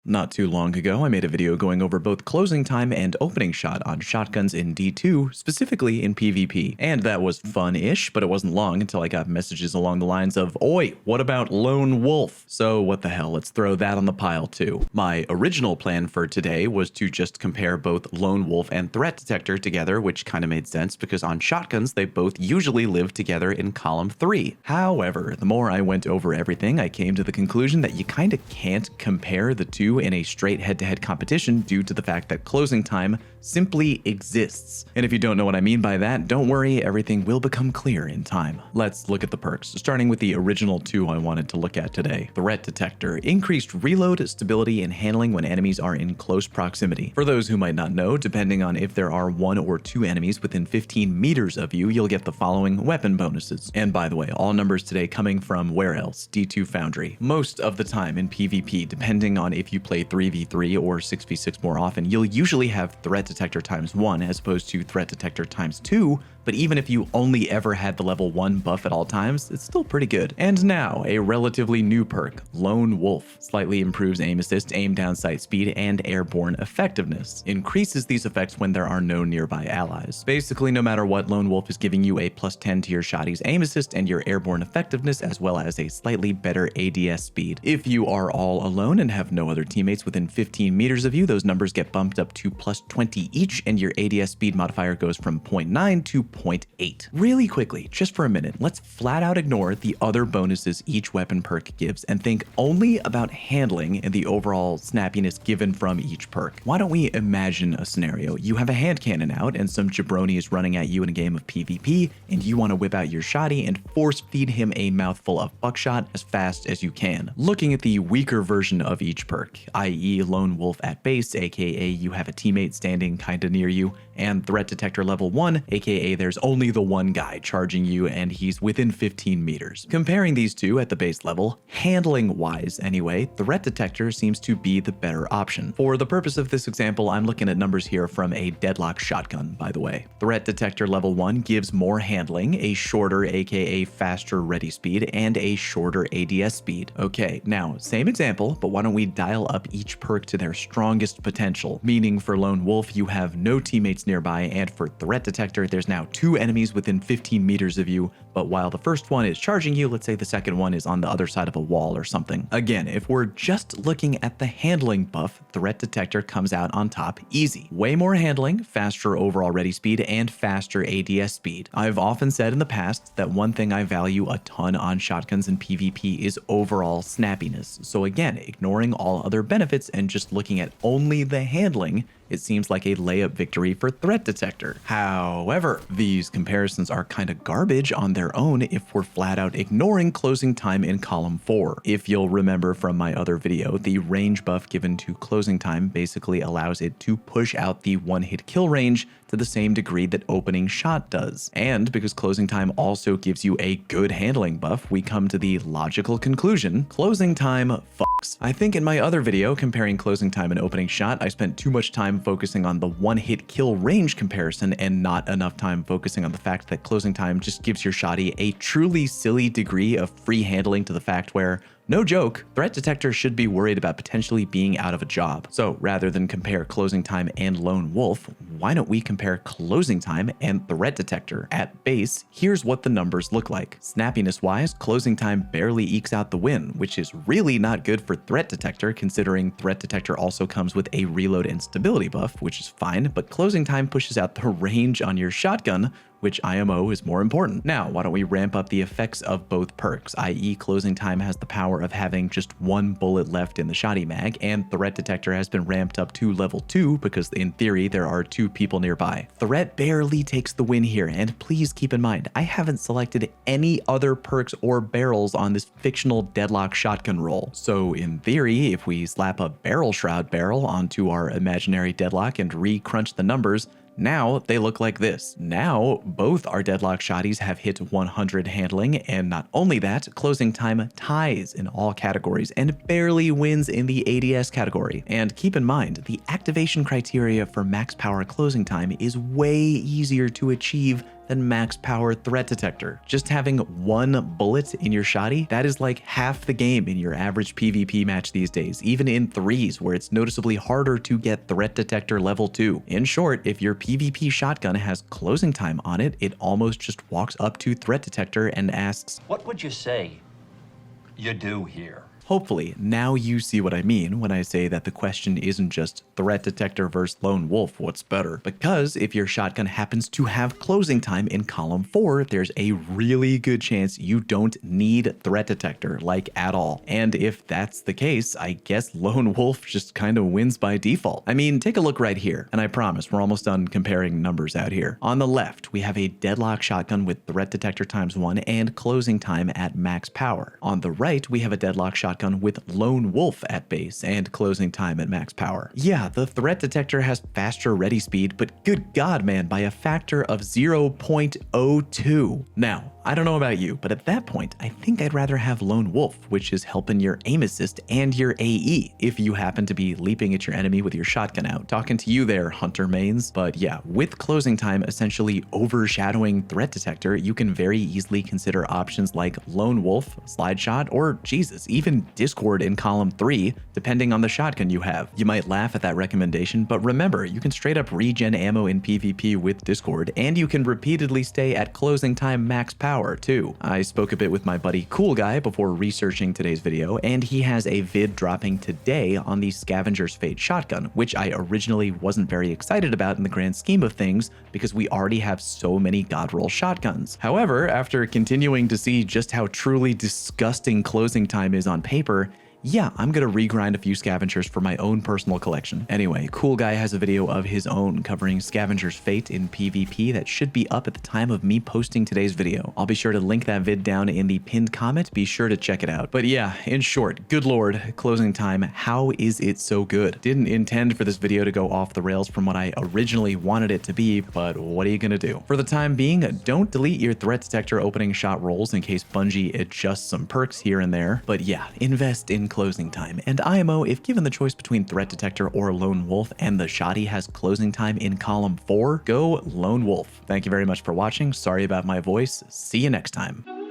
Not too long ago, I made a video going over both closing time and opening shot on shotguns in D2, specifically in PvP. And that was fun-ish, but it wasn't long until I got messages along the lines of, "Oi, what about Lone Wolf?" So what the hell, let's throw that on the pile too. My original plan for today was to just compare both Lone Wolf and Threat Detector together, which kind of made sense because on shotguns, they both usually live together in column 3. However, the more I went over everything, I came to the conclusion that you kind of can't compare the two in a straight head-to-head competition due to the fact that closing time simply exists. And if you don't know what I mean by that, don't worry, everything will become clear in time. Let's look at the perks, starting with the original two I wanted to look at today. Threat Detector, increased reload, stability, and handling when enemies are in close proximity. For those who might not know, depending on if there are 1 or 2 enemies within 15 meters of you, you'll get the following weapon bonuses. And by the way, all numbers today coming from where else? D2 Foundry. Most of the time in PvP, depending on if you play 3v3 or 6v6 more often, you'll usually have Threat Detector ×1 as opposed to Threat Detector ×2, but even if you only ever had the level 1 buff at all times, it's still pretty good. And now, a relatively new perk, Lone Wolf. Slightly improves aim assist, aim down sight speed, and airborne effectiveness. Increases these effects when there are no nearby allies. Basically, no matter what, Lone Wolf is giving you a +10 to your shotty's aim assist and your airborne effectiveness, as well as a slightly better ADS speed. If you are all alone and have no other teammates within 15 meters of you, those numbers get bumped up to +20 each, and your ADS speed modifier goes from 0.9 to 0.8. Really quickly, just for a minute, let's flat out ignore the other bonuses each weapon perk gives and think only about handling and the overall snappiness given from each perk. Why don't we imagine a scenario? You have a hand cannon out and some jabroni is running at you in a game of PvP, and you want to whip out your shotty and force feed him a mouthful of buckshot as fast as you can. Looking at the weaker version of each perk, i.e. Lone Wolf at base, aka you have a teammate standing kinda near you, and Threat Detector level 1, aka there's only the one guy charging you and he's within 15 meters. Comparing these two at the base level, handling wise anyway, Threat Detector seems to be the better option. For the purpose of this example, I'm looking at numbers here from a deadlock shotgun, by the way. Threat Detector level 1 gives more handling, a shorter aka faster ready speed, and a shorter ADS speed. Okay, now same example, but why don't we dial up each perk to their strongest potential, meaning for Lone Wolf you have no teammates nearby, and for Threat Detector there's now 2 enemies within 15 meters of you, but while the first one is charging you, let's say the second one is on the other side of a wall or something. Again, if we're just looking at the handling buff, Threat Detector comes out on top easy. Way more handling, faster overall ready speed, and faster ADS speed. I've often said in the past that one thing I value a ton on shotguns in PvP is overall snappiness. So again, ignoring all other benefits and just looking at only the handling, it seems like a layup victory for Threat Detector. However, these comparisons are kinda garbage on their own if we're flat out ignoring closing time in column 4. If you'll remember from my other video, the range buff given to closing time basically allows it to push out the one-hit kill range to the same degree that opening shot does. And because closing time also gives you a good handling buff, we come to the logical conclusion, closing time fucks. I think in my other video comparing closing time and opening shot, I spent too much time focusing on the one-hit kill range comparison and not enough time focusing on the fact that closing time just gives your shotty a truly silly degree of free handling to the fact where, no joke, Threat Detector should be worried about potentially being out of a job. So rather than compare closing time and Lone Wolf, why don't we compare closing time and Threat Detector? At base, here's what the numbers look like. Snappiness wise, closing time barely ekes out the win, which is really not good for Threat Detector considering Threat Detector also comes with a reload and stability buff, which is fine, but closing time pushes out the range on your shotgun, which IMO is more important. Now, why don't we ramp up the effects of both perks, i.e. closing time has the power of having just 1 bullet left in the shotty mag, and Threat Detector has been ramped up to level 2 because in theory there are 2 people nearby. Threat barely takes the win here, and please keep in mind, I haven't selected any other perks or barrels on this fictional deadlock shotgun roll. So in theory, if we slap a barrel shroud barrel onto our imaginary deadlock and re-crunch the numbers, now they look like this. Now both our deadlock shotties have hit 100 handling, and not only that, closing time ties in all categories and barely wins in the ADS category. And keep in mind, the activation criteria for max power closing time is way easier to achieve than max power threat detector. Just having one bullet in your shotty, that is like half the game in your average PvP match these days, even in 3s where it's noticeably harder to get threat detector level 2. In short, if your PvP shotgun has closing time on it, it almost just walks up to threat detector and asks, "What would you say you do here?" Hopefully, now you see what I mean when I say that the question isn't just threat detector versus lone wolf, what's better? Because if your shotgun happens to have closing time in column 4, there's a really good chance you don't need threat detector, like at all. And if that's the case, I guess lone wolf just kind of wins by default. I mean, take a look right here, and I promise we're almost done comparing numbers out here. On the left, we have a deadlock shotgun with threat detector ×1 and closing time at max power. On the right, we have a deadlock shotgun with lone wolf at base and closing time at max power. Yeah, the threat detector has faster ready speed, but good god man, by a factor of 0.02. Now, I don't know about you, but at that point, I think I'd rather have lone wolf, which is helping your aim assist and your AE if you happen to be leaping at your enemy with your shotgun out. Talking to you there, hunter mains. But yeah, with closing time essentially overshadowing threat detector, you can very easily consider options like lone wolf, slide shot, or Jesus, even discord in column 3, depending on the shotgun you have. You might laugh at that recommendation, but remember, you can straight up regen ammo in PvP with discord, and you can repeatedly stay at closing time max power too. I spoke a bit with my buddy CoolGuy before researching today's video, and he has a vid dropping today on the Scavenger's Fate shotgun, which I originally wasn't very excited about in the grand scheme of things because we already have so many godroll shotguns. However, after continuing to see just how truly disgusting closing time is on paper, yeah, I'm gonna regrind a few scavengers for my own personal collection. Anyway, CoolGuy has a video of his own covering Scavenger's Fate in PvP that should be up at the time of me posting today's video. I'll be sure to link that vid down in the pinned comment, be sure to check it out. But yeah, in short, good lord, closing time, how is it so good? Didn't intend for this video to go off the rails from what I originally wanted it to be, but what are you gonna do? For the time being, don't delete your threat detector opening shot rolls in case Bungie adjusts some perks here and there. But yeah, invest in closing time. And IMO, if given the choice between threat detector or lone wolf and the shotty has closing time in column 4, go lone wolf. Thank you very much for watching. Sorry about my voice. See you next time.